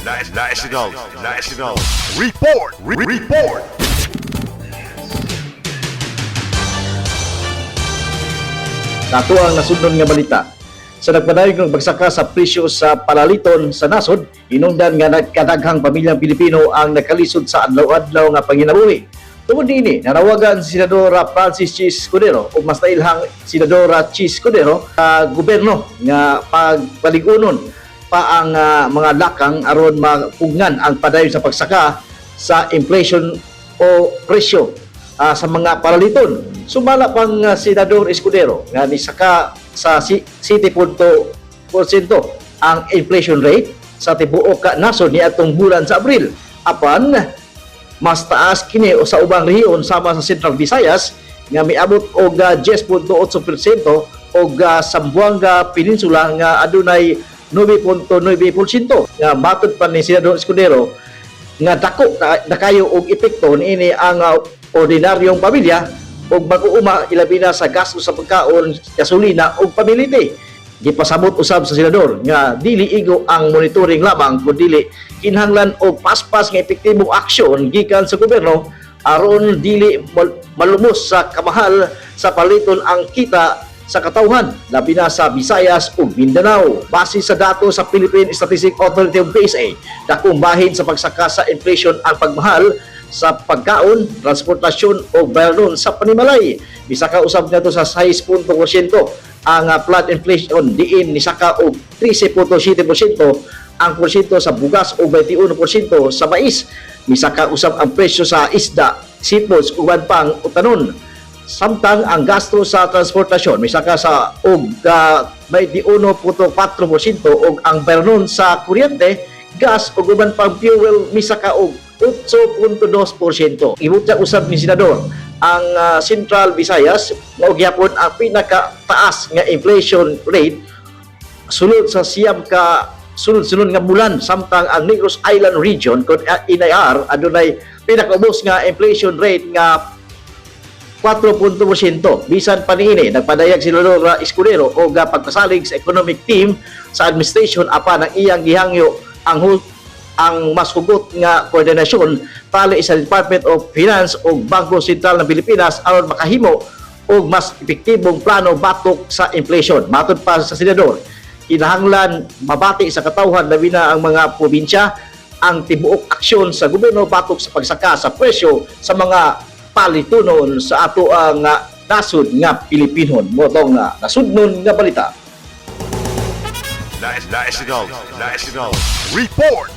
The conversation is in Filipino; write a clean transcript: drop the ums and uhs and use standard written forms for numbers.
National Report. Nato ang nasunod nga balita. Sa nagpadayon ng bagsaka sa presyo sa palaliton sa nasod, hinungdan nga nagkadaghang pamilyang Pilipino ang nakalisod sa adlaw-adlaw nga panginabuhi. Tungod dinhi, nanawagan si Senadora Francis Chis Escudero o mas nailhang Senadora Chis Escudero sa gobyerno nga pagpaligunon pa ang mga lakang aron mapungan ang padayon sa pagsaka sa inflation o presyo sa mga palaliton. Sumala pang Senador Escudero nga nisaka sa 7% ang inflation rate sa tibuok ka nasod niadtong bulan sa Abril. Apan mas taas kini sa ubang rehiyon sama sa Central Visayas nga miabot og 10.8% og Zamboanga Peninsula nga adunay 9.9%. Nga matud pa ni Senador Escudero nga dako na kayo og epekto niini ang ordinaryong pamilya og mag-uuma ilabi na sa gasto sa pagkaon, gasolina ug pamiliti. Gipasabot usab sa senador nga dili igo ang monitoring lamang kundi kinahanglan og paspas nga epektibong aksyon gikan sa gobyerno aron dili malumos sa kamahal sa paliton ang kita sa katawhan labi na sa Visayas ug Mindanao. Base sa dato sa Philippine Statistics Authority o PSA, dakong bahin sa pagsaka sa inflation ang pagmahal sa pagkaon, transportasyon o bayaron sa panimalay. Bisaka usab nato sa 6% ang flood inflation diin nisaka og 13.7% ang porsyento sa bugas o 21% sa mais. Misaka usab ang presyo sa isda, seafoods ug pang utanon. Samtang ang gasto sa transportasyon misaka sa og 21.4% og ang bayaron sa kuryente, gas ug uban pang fuel misaka og 8.2%. Ibutya usab ni Senador ang Central Visayas mao gyapon ang pinakataas nga inflation rate sulod sa siyam ka sunod-sunod nga bulan, samtang ang Negros Island region kon NIR adunay pinakaubos nga inflation rate nga 4.2%. Bisan pa niini nagpadayag si Senador Escudero o pagpasalig sa economic team sa administration apan ang iyang gihangyo ang mas hugot nga koordinasyon tali sa Department of Finance o Bangko Sentral ng Pilipinas aron makahimo og mas epektibong plano batok sa inflation. Matod pa sa senador, kinahanglan mabati sa katawhan labi na ang mga probinsya ang tibuok aksyon sa gobyerno batok sa pagsaka sa presyo sa mga palitunon sa ato ang nasud nga Pilipinon. Motong nasudnon nga balita. National Report.